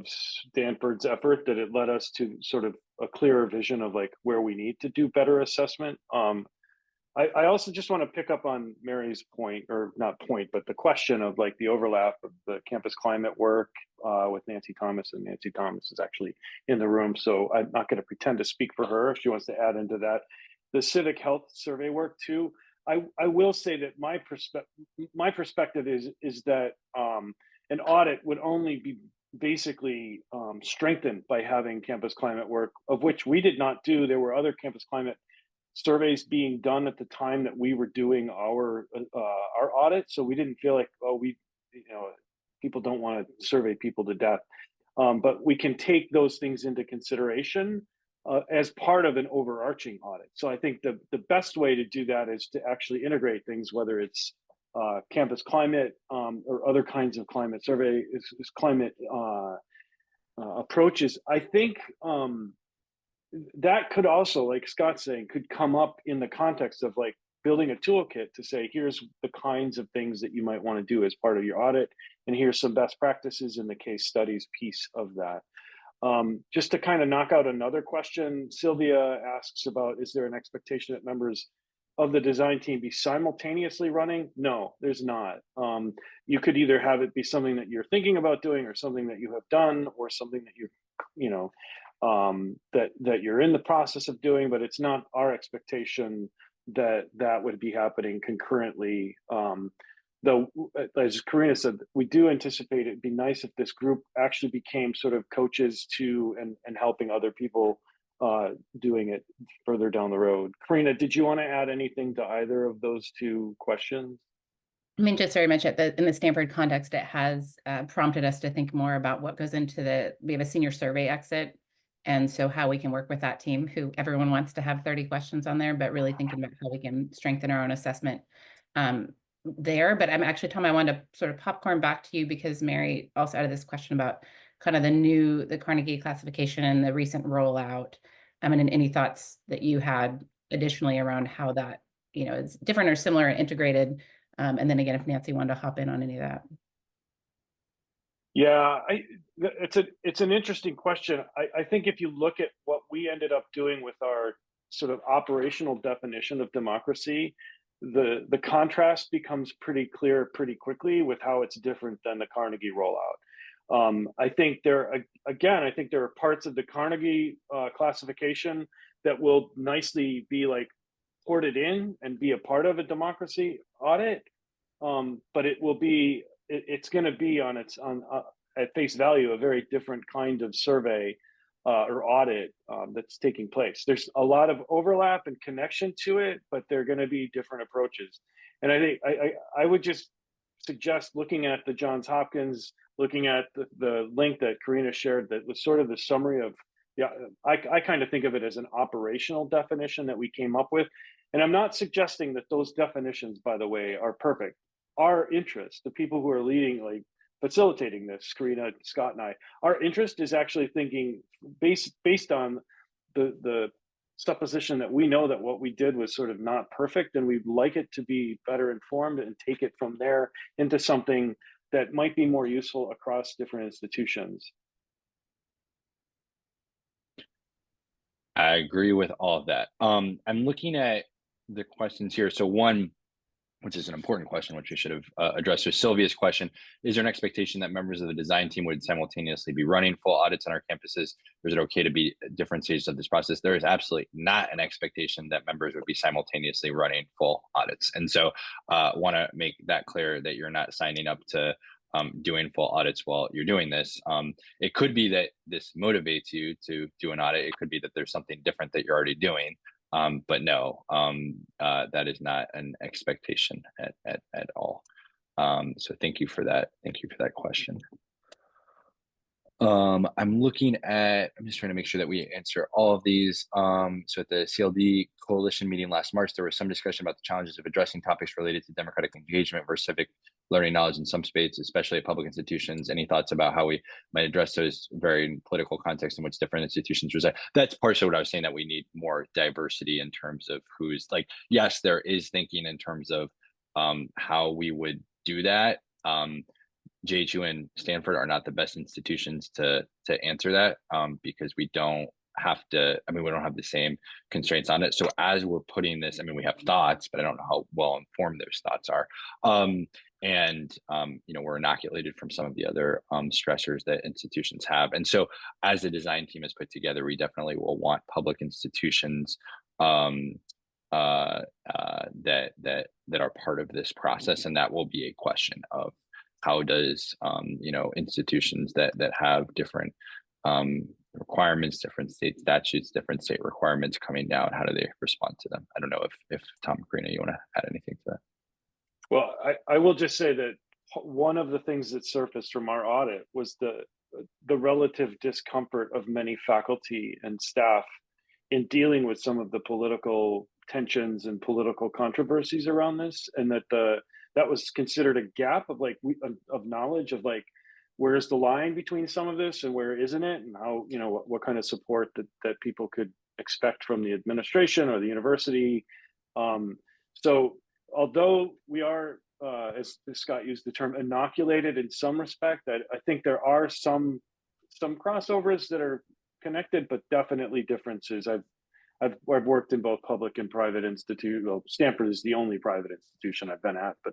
D: Stanford's effort, that it led us to sort of a clearer vision of like where we need to do better assessment. I also just want to pick up on Mary's point, or not point, but the question of like the overlap of the campus climate work with Nancy Thomas, and Nancy Thomas is actually in the room, so I'm not going to pretend to speak for her if she wants to add into that. The civic health survey work too. I will say that my perspective is that an audit would only be basically strengthened by having campus climate work, of which we did not do. There were other campus climate surveys being done at the time that we were doing our audit, so we didn't feel like, people don't want to survey people to death, but we can take those things into consideration as part of an overarching audit. So I think the best way to do that is to actually integrate things, whether it's campus climate or other kinds of climate survey, climate approaches. I think that could also, like Scott's saying, could come up in the context of like building a toolkit to say, here's the kinds of things that you might want to do as part of your audit, and here's some best practices in the case studies piece of that. Just to kind of knock out another question, Sylvia asks about, is there an expectation that members of the design team be simultaneously running? No, there's not. You could either have it be something that you're thinking about doing, or something that you have done, or something that that you're in the process of doing, but it's not our expectation that would be happening concurrently. Though, as Karina said, we do anticipate it'd be nice if this group actually became sort of coaches to and helping other people doing it further down the road. Karina, did you want to add anything to either of those two questions?
E: Just very much in the Stanford context, it has prompted us to think more about what goes into we have a senior survey exit. And so how we can work with that team, who everyone wants to have 30 questions on there, but really thinking about how we can strengthen our own assessment there. But I'm actually, Tom, I wanted to sort of popcorn back to you, because Mary also added this question about kind of the Carnegie classification and the recent rollout. And any thoughts that you had additionally around how that, is different or similar and integrated. And then again, if Nancy wanted to hop in on any of that.
D: Yeah, it's an interesting question. I think if you look at what we ended up doing with our sort of operational definition of democracy, the contrast becomes pretty clear pretty quickly with how it's different than the Carnegie rollout. I think I think there are parts of the Carnegie classification that will nicely be like ported in and be a part of a democracy audit, but it's going to be on at face value a very different kind of survey or audit that's taking place. There's a lot of overlap and connection to it, but they're going to be different approaches. And I think I would just suggest looking at the Johns Hopkins, looking at the link that Karina shared that was sort of the summary of, yeah, I kind of think of it as an operational definition that we came up with. And I'm not suggesting that those definitions, by the way, are perfect. Our interest, the people who are leading, like facilitating this, Karina, Scott, and I, our interest is actually thinking based on the supposition that we know that what we did was sort of not perfect, and we'd like it to be better informed and take it from there into something that might be more useful across different institutions.
C: I agree with all of that. I'm looking at the questions here. So one, which is an important question, which we should have addressed. So Sylvia's question, is there an expectation that members of the design team would simultaneously be running full audits on our campuses? Or is it okay to be at different stages of this process? There is absolutely not an expectation that members would be simultaneously running full audits. And so want to make that clear that you're not signing up to doing full audits while you're doing this. It could be that this motivates you to do an audit. It could be that there's something different that you're already doing. But no, that is not an expectation at all. So thank you for that. Thank you for that question. I'm just trying to make sure that we answer all of these. So at the CLD Coalition meeting last March, there was some discussion about the challenges of addressing topics related to democratic engagement versus civic learning knowledge in some spaces, especially at public institutions. Any thoughts about how we might address those varying political contexts in which different institutions reside? That's partially what I was saying, that we need more diversity in terms of who's like, yes, there is thinking in terms of how we would do that. JHU and Stanford are not the best institutions to answer that because we don't have to, we don't have the same constraints on it. So as we're putting this, we have thoughts, but I don't know how well informed those thoughts are. We're inoculated from some of the other stressors that institutions have. And so as the design team is put together, we definitely will want public institutions that are part of this process. And that will be a question of how does, institutions that have different requirements, different state statutes, different state requirements coming down, how do they respond to them? I don't know if Tom, Karina, you want to add anything to that?
D: Well, I will just say that one of the things that surfaced from our audit was the relative discomfort of many faculty and staff in dealing with some of the political tensions and political controversies around this, and that was considered a gap of of knowledge of where's the line between some of this and where isn't it, and how, what kind of support that people could expect from the administration or the university. So although we are, as Scott used the term, inoculated in some respect, I think there are some crossovers that are connected, but definitely differences. I've worked in both public and private institutes. Well, Stanford is the only private institution I've been at, but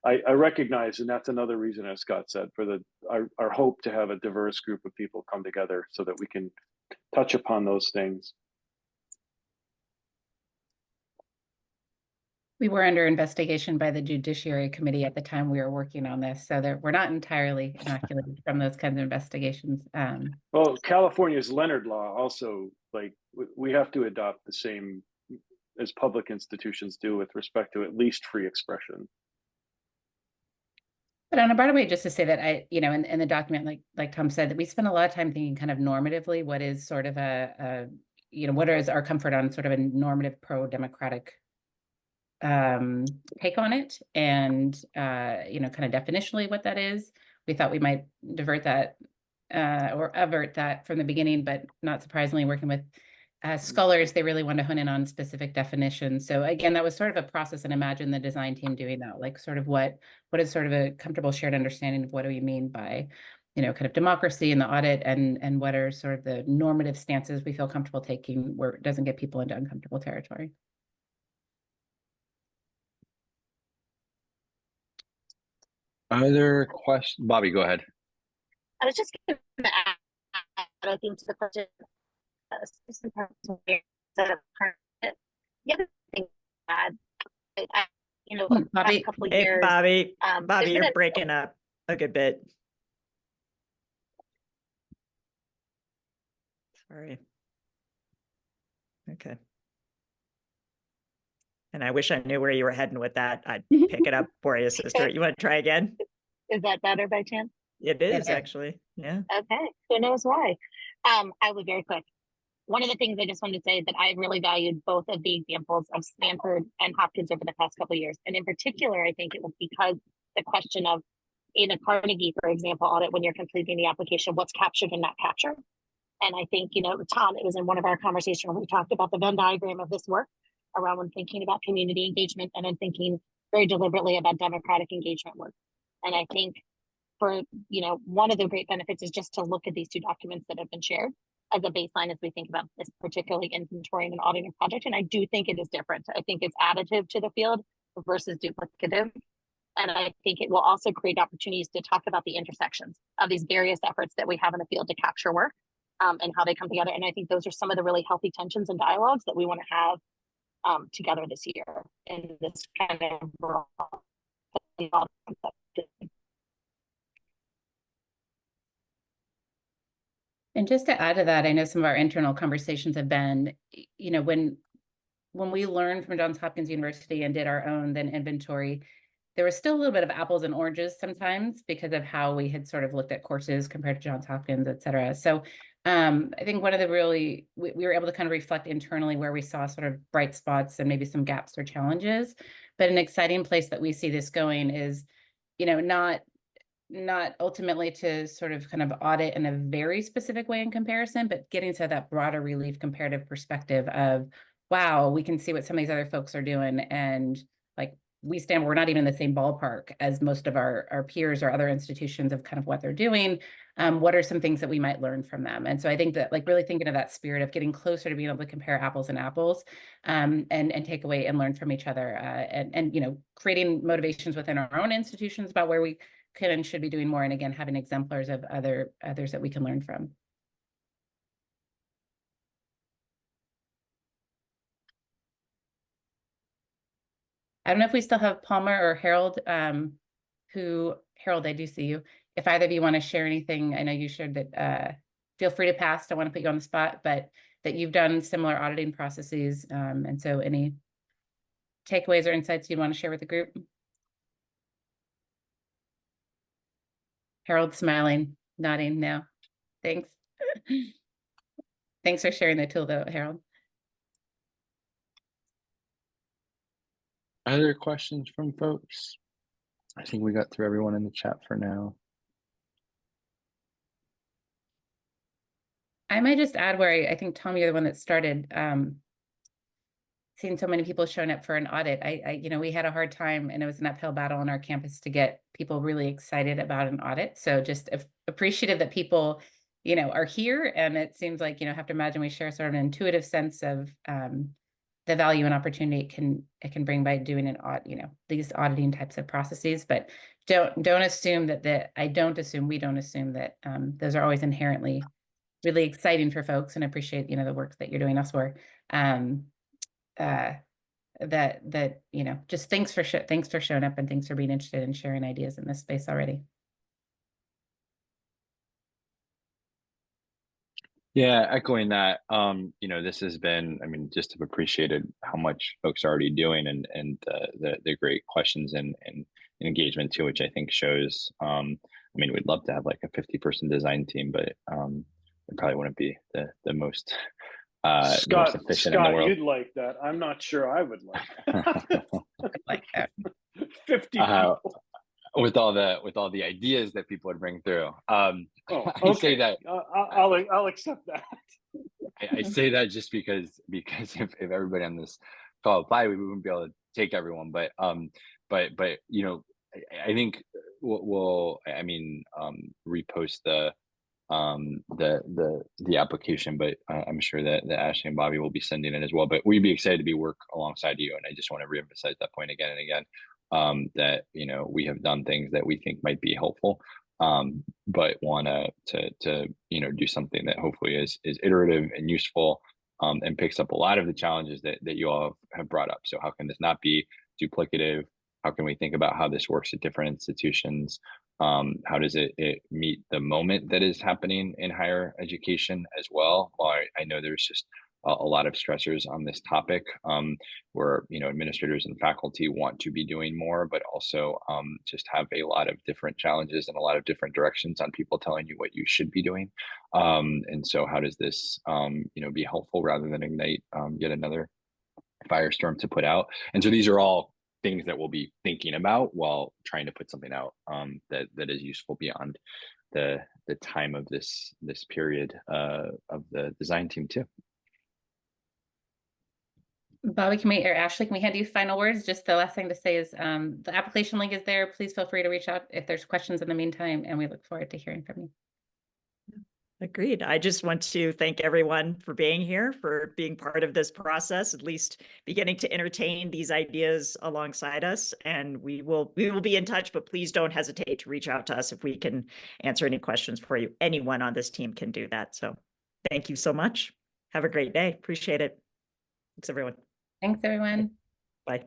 D: I recognize, and that's another reason, as Scott said, for our hope to have a diverse group of people come together so that we can touch upon those things.
E: We were under investigation by the Judiciary Committee at the time we were working on this, so we're not entirely inoculated from those kinds of investigations.
D: Well, California's Leonard Law also, we have to adopt the same as public institutions do with respect to at least free expression.
E: But on a broader way, just to say that in the document, like Tom said, that we spend a lot of time thinking kind of normatively, what is sort of what is our comfort on sort of a normative pro-democratic take on it, and kind of definitionally what that is. We thought we might divert that or avert that from the beginning, but not surprisingly, working with scholars, they really want to hone in on specific definitions. So again, that was sort of a process, and imagine the design team doing that, like sort of what is sort of a comfortable shared understanding of what do we mean by, kind of democracy in the audit, and what are sort of the normative stances we feel comfortable taking where it doesn't get people into uncomfortable territory.
C: Other questions? Bobby, go ahead.
G: I was just going to add, I think, to the question, the other thing,
E: Bobby,
G: a couple of
A: Hey,
G: years,
A: Bobby,
G: there's been
A: you're breaking up a good bit. Sorry. Okay. And I wish I knew where you were heading with that. I'd pick it up for you, sister. You want to try again?
G: Is that better by chance?
A: It is actually, yeah.
G: Okay, who knows why? I will be very quick. One of the things I just wanted to say is that I really valued both of the examples of Stanford and Hopkins over the past couple of years. And in particular, I think it was because the question of, in a Carnegie, for example, audit, when you're completing the application, what's captured and not captured. And I think, Tom, it was in one of our conversations when we talked about the Venn diagram of this work around when thinking about community engagement, and then thinking very deliberately about democratic engagement work. And I think for, one of the great benefits is just to look at these two documents that have been shared as a baseline as we think about this particularly inventorying and auditing project. And I do think it is different. I think it's additive to the field versus duplicative. And I think it will also create opportunities to talk about the intersections of these various efforts that we have in the field to capture work, and how they come together. And I think those are some of the really healthy tensions and dialogues that we want to have together this year in this kind of broad.
E: And just to add to that, I know some of our internal conversations have been, when we learned from Johns Hopkins University and did our own then inventory, there was still a little bit of apples and oranges sometimes because of how we had sort of looked at courses compared to Johns Hopkins, et cetera. So I think one of the we were able to kind of reflect internally where we saw sort of bright spots and maybe some gaps or challenges. But an exciting place that we see this going is, not ultimately to sort of kind of audit in a very specific way in comparison, but getting to that broader relief comparative perspective of, wow, we can see what some of these other folks are doing. And like, we're not even in the same ballpark as most of our peers or other institutions of kind of what they're doing. What are some things that we might learn from them? And so I think that, like, really thinking of that spirit of getting closer to being able to compare apples and apples, and take away and learn from each other, and creating motivations within our own institutions about where we could and should be doing more. And again, having exemplars of others that we can learn from. I don't know if we still have Palmer or Harold, Harold, I do see you. If either of you want to share anything, I know you shared that, feel free to pass. I want to put you on the spot, but that you've done similar auditing processes. And so any takeaways or insights you'd want to share with the group? Harold smiling, nodding now. Thanks. Thanks for sharing the tool though, Harold.
C: Other questions from folks? I think we got through everyone in the chat for now.
E: I might just add where I think, Tom, you're the one that started seeing so many people showing up for an audit. We had a hard time, and it was an uphill battle on our campus to get people really excited about an audit. So just appreciative that people, are here. And it seems like, have to imagine we share sort of an intuitive sense of the value and opportunity it can bring by doing these auditing types of processes. But don't assume that we don't assume that those are always inherently really exciting for folks, and appreciate the work that you're doing elsewhere. Just thanks for showing up, and thanks for being interested in sharing ideas in this space already.
C: Yeah, echoing that, this has been, just have appreciated how much folks are already doing, and the great questions and engagement too, which I think shows, we'd love to have like a 50-person design team, but it probably wouldn't be the most
D: Scott,
C: efficient in the world.
D: You'd like that. I'm not sure I would like that. 50 people.
C: With all the ideas that people would bring through.
D: Okay.
C: I say that
D: I'll accept that.
C: I say that just because if everybody on this call apply, we wouldn't be able to take everyone. But you know, I think we'll repost the application, but I'm sure that Ashley and Bobby will be sending it as well. But we'd be excited to be work alongside you, and I just want to reemphasize that point again and again, that you know we have done things that we think might be helpful, but want to you know do something that hopefully is iterative and useful, and picks up a lot of the challenges that you all have brought up. So how can this not be duplicative? How can we think about how this works at different institutions? How does it meet the moment that is happening in higher education as well? Well, I know there's just a lot of stressors on this topic, where you know administrators and faculty want to be doing more, but also just have a lot of different challenges and a lot of different directions on people telling you what you should be doing. And so how does this you know be helpful rather than ignite yet another firestorm to put out? And so these are all things that we'll be thinking about while trying to put something out that is useful beyond the time of this period of the design team too.
E: Bobby, or Ashley, can we hand you final words? Just the last thing to say is the application link is there. Please feel free to reach out if there's questions in the meantime, and we look forward to hearing from you.
A: Agreed. I just want to thank everyone for being here, for being part of this process, at least beginning to entertain these ideas alongside us. And we will be in touch, but please don't hesitate to reach out to us if we can answer any questions for you. Anyone on this team can do that. So thank you so much. Have a great day. Appreciate it. Thanks, everyone.
E: Thanks, everyone.
A: Bye.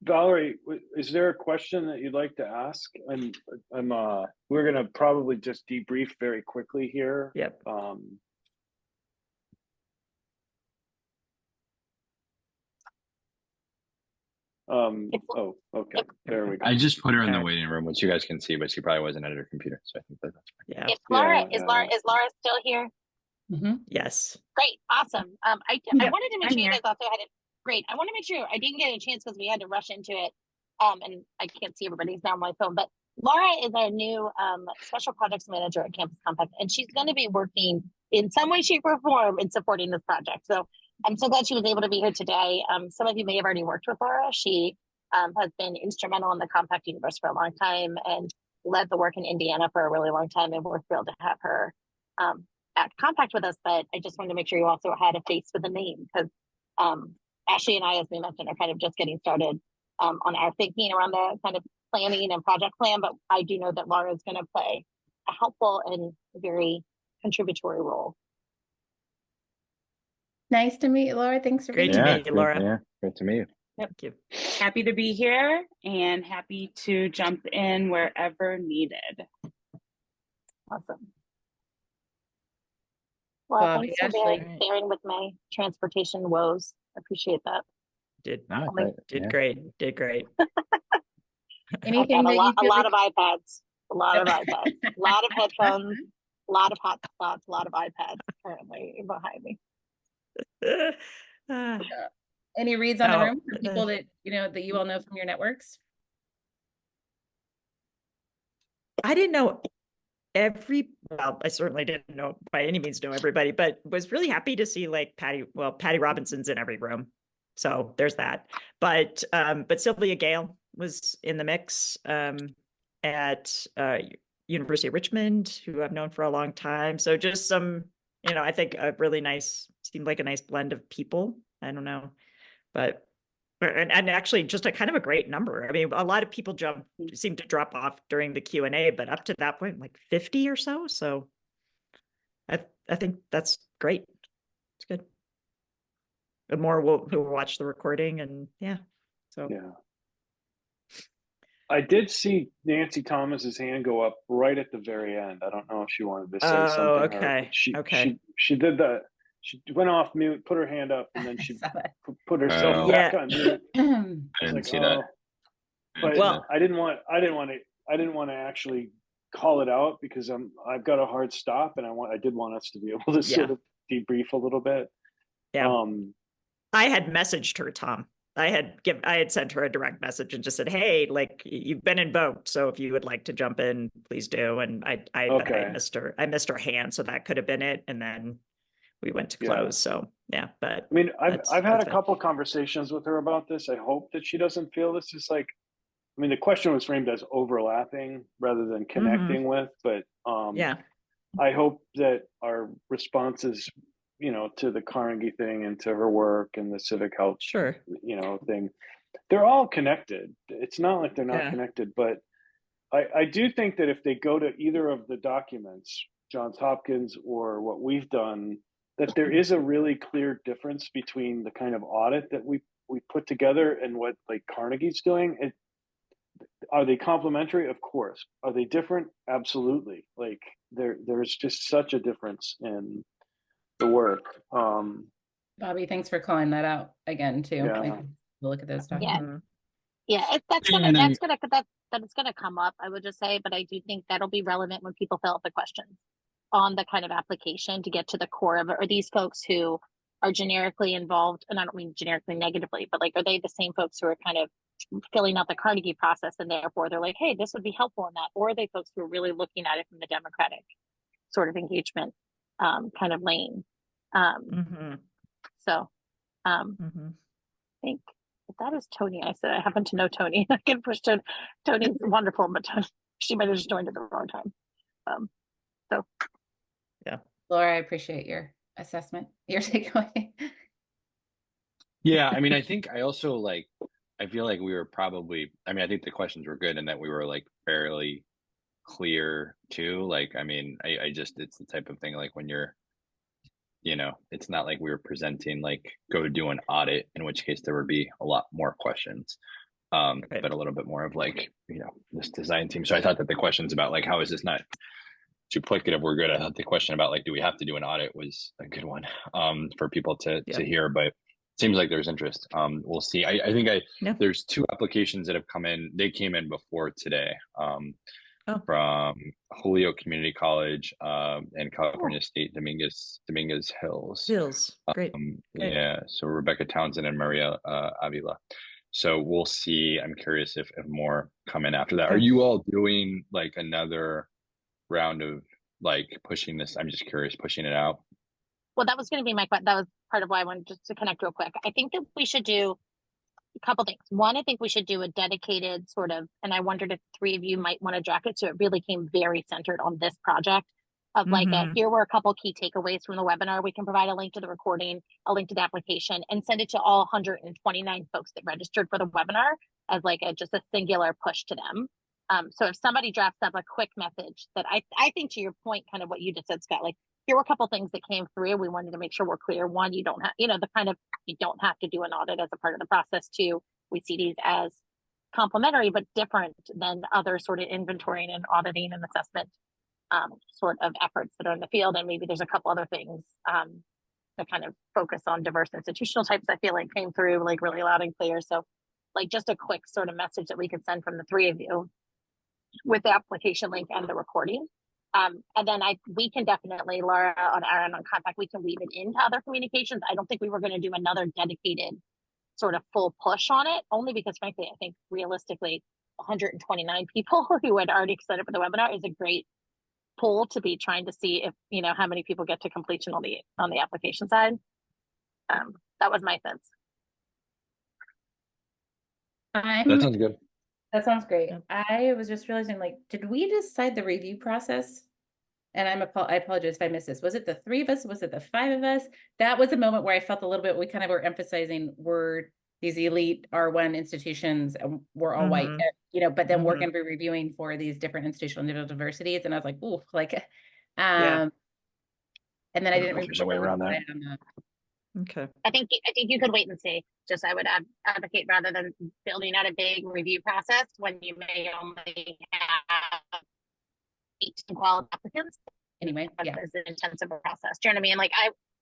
D: Valerie, is there a question that you'd like to ask? We're gonna probably just debrief very quickly here.
A: Yep.
D: Oh, okay. There we go.
C: I just put her in the
A: Okay.
C: waiting room, which you guys can see, but she probably wasn't at her computer, so I think that's fine.
A: Yeah.
G: Is Laura,
D: Yeah,
G: is Laura still here?
A: Yes.
G: Great, awesome. I
E: Yep,
G: wanted to make
E: I'm
G: sure you
E: here.
G: guys also had it. Great. I want to make sure I didn't get a chance because we had to rush into it. And I can't see everybody's now on my phone, but Laura is our new special projects manager at Campus Compact, and she's going to be working in some way, shape, or form in supporting this project. So I'm so glad she was able to be here today. Some of you may have already worked with Laura. She has been instrumental in the Compact Universe for a long time and led the work in Indiana for a really long time, and we're thrilled to have her at Compact with us. But I just wanted to make sure you also had a face with a name, because Ashley and I, as we mentioned, are kind of just getting started on our thinking around the kind of planning and project plan, but I do know that Laura is going to play a helpful and very contributory role.
E: Nice to meet you, Laura. Thanks for
A: Great
E: being
A: to
E: here.
A: meet you, Laura.
C: Yeah, great to meet you.
A: Thank you.
I: Happy to be here and happy to jump in wherever needed.
G: Awesome. Well,
E: Bobby,
G: thanks for
E: Ashley.
G: bearing with my transportation woes. I appreciate that.
A: Did
C: Yeah.
A: great. Did great.
E: Anything
G: And
E: that you
G: a
E: feel
G: lot
E: like-
G: of iPads, a lot of iPads, a lot of headphones, a lot of hotspots, a lot of iPads currently behind me.
A: Ah,
E: Any reads on the
A: No,
E: room for people that that you all know from your networks?
A: I didn't know well, I certainly didn't know by any means know everybody, but was really happy to see like Patty Robinson's in every room. So there's that. But Sylvia Gale was in the mix at University of Richmond, who I've known for a long time. So just some, I think a really seemed like a nice blend of people. I don't know, but and actually just a kind of a great number. I mean, a lot of people seem to drop off during the Q&A, but up to that point, like 50 or so. So I think that's great. It's good. The more who will watch the recording, and yeah. So
D: Yeah. I did see Nancy Thomas's hand go up right at the very end. I don't know if she wanted to say
A: Oh,
D: something, or
A: okay.
D: she
A: Okay.
D: did the she went off mute, put her hand up, and then
E: I
D: she
E: saw that.
D: put herself
C: Oh.
D: back
A: Yeah.
D: on mute.
C: I
D: It's
C: didn't
D: like,
C: see that.
D: oh, but
A: Well,
D: I didn't want to actually call it out because I've got a hard stop, and I did want us to be able to
A: yeah.
D: sort of debrief a little bit.
A: Yeah. I had messaged her, Tom. I had sent her a direct message and just said, "Hey, like you've been invoked, so if you would like to jump in, please do." And but I
D: Okay.
A: missed her hand, so that could have been it. And then we went to
D: Yeah.
A: close. So yeah, but
D: I mean, I've had a
A: fine.
D: couple conversations with her about this. I hope that she doesn't feel this is like, I mean, the question was framed as overlapping rather than connecting with, but
A: Yeah.
D: I hope that our responses, you know, to the Carnegie thing and to her work and the civic health,
A: Sure.
D: you know, thing, they're all connected. It's not like they're not
A: Yeah.
D: connected, but I do think that if they go to either of the documents, Johns Hopkins or what we've done, that there is a really clear difference between the kind of audit that we put together and what like Carnegie's doing. Are they complementary? Of course. Are they different? Absolutely. Like there's just such a difference in the work.
E: Bobby, thanks for calling that out again too.
D: Yeah.
E: We'll look at those
G: Yeah.
E: documents.
G: Yeah, that's gonna come up, I would just say, but I do think that'll be relevant when people fill out the questions on the kind of application to get to the core of it. Are these folks who are generically involved, and I don't mean generically negatively, but like, are they the same folks who are kind of filling out the Carnegie process and therefore they're like, hey, this would be helpful in that? Or are they folks who are really looking at it from the democratic sort of engagement kind of lane? So I think that is Tony. I said I happen to know Tony. I can push Tony. Tony's wonderful, but she might have just joined at the wrong time. So
A: yeah,
E: Laura, I appreciate your assessment, your takeaway.
C: Yeah, I mean, I think I also like, I feel like we were probably, I mean, I think the questions were good and that we were like fairly clear too. Like, I mean, I just, it's the type of thing like when you're, you know, it's not like we were presenting like go do an audit, in which case there would be a lot more questions, but a little bit more of like, you know, this design team. So I thought that the questions about like, how is this not duplicative were good. I thought the question about like, do we have to do an audit was a good one for people to hear, but it seems like there's interest. We'll see. I think there's 2 applications that have come in. They came in before today from Julio Community College and California State Dominguez Hills.
A: Great.
C: Yeah, so Rebecca Townsend and Maria Avila. So we'll see. I'm curious if more come in after that. Are you all doing like another round of like pushing this? I'm just curious, pushing it out?
G: Well, that was going to be my question. That was part of why I wanted just to connect real quick. I think that we should do a couple things. One, I think we should do a dedicated sort of, and I wondered if 3 of you might want to draft it so it really came very centered on this project of like, here were a couple key takeaways from the webinar. We can provide a link to the recording, a link to the application, and send it to all 129 folks that registered for the webinar as like just a singular push to them. So if somebody drafts up a quick message that I think to your point, kind of what you just said, Scott, like here were a couple things that came through. We wanted to make sure we're clear. One, you don't have, you know, the kind of, you don't have to do an audit as a part of the process. 2, we see these as complementary, but different than other sort of inventorying and auditing and assessment sort of efforts that are in the field. And maybe there's a couple other things that kind of focus on diverse institutional types I feel like came through like really loud and clear. So like just a quick sort of message that we could send from the 3 of you with the application link and the recording. And then we can definitely, Laura on Aaron on contact, we can weave it into other communications. I don't think we were going to do another dedicated sort of full push on it, only because frankly, I think realistically 129 people who had already signed up for the webinar is a great pool to be trying to see if, you know, how many people get to completion on the application side. That was my sense.
C: That sounds good.
E: That sounds great. I was just realizing, like, did we decide the review process? And I apologize if I missed this. Was it the 3 of us? Was it the 5 of us? That was a moment where I felt a little bit, we kind of were emphasizing we're these elite R1 institutions and we're all white, you know, but then we're going to be reviewing for these different institutional diversities. And I was like, ooh, like, and then I didn't
C: There's a way around that.
A: Okay.
G: I think you could wait and see. Just I would advocate rather than building out a big review process when you may only have 18 qualified applicants.
E: Anyway, yeah.
G: It's an intensive process. Do you know what I mean? Like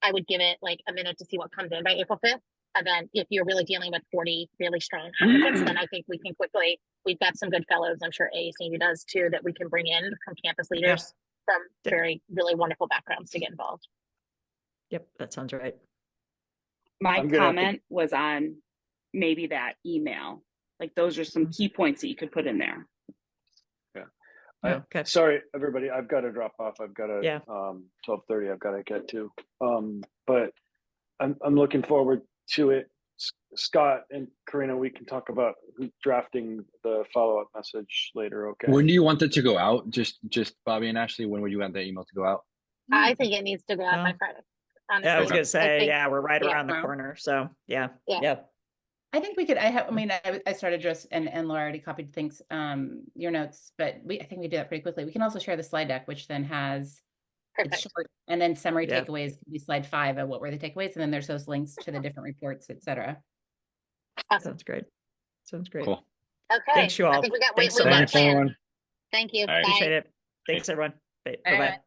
G: I would give it like a minute to see what comes in by April 5th. And then if you're really dealing with 40 really strong applicants, then I think we can quickly, we've got some good fellows, I'm sure AACU does too, that we can bring in from campus leaders from very, really wonderful backgrounds to get involved.
A: Yep, that sounds right.
I: My
D: I'm gonna have to-
I: comment was on maybe that email. Like those are some key points that you could put in there.
A: Okay.
D: Sorry, everybody, I've got to drop off. I've got a 12:30. I've got to get to. But I'm looking forward to it. Scott and Karina, we can talk about drafting the follow-up message later. Okay.
C: When do you want it to go out? Just Bobby and Ashley, when would you want that email to go out?
G: I think it needs to go out by Friday. Honestly.
A: Yeah, I was
C: Okay.
A: gonna say,
G: think-
A: yeah, we're right around the corner. So yeah.
E: I think we could, I mean, I started just, and Laura already copied things, your notes, but I think we do that pretty quickly. We can also share the slide deck, which then has, it's short, and then summary takeaways, can be slide 5 of what were the takeaways, and then there's those links to the different reports, et cetera.
G: Awesome.
A: Sounds great. Sounds great.
C: Cool.
G: Okay.
A: Thanks you all.
G: I think we got
A: Thanks
G: we
A: so
G: got a
A: much.
G: plan.
C: everyone.
G: Thank you.
C: All right.
G: Bye.
A: Appreciate it. Thanks everyone. Bye.
E: All
A: Bye-bye.
E: right.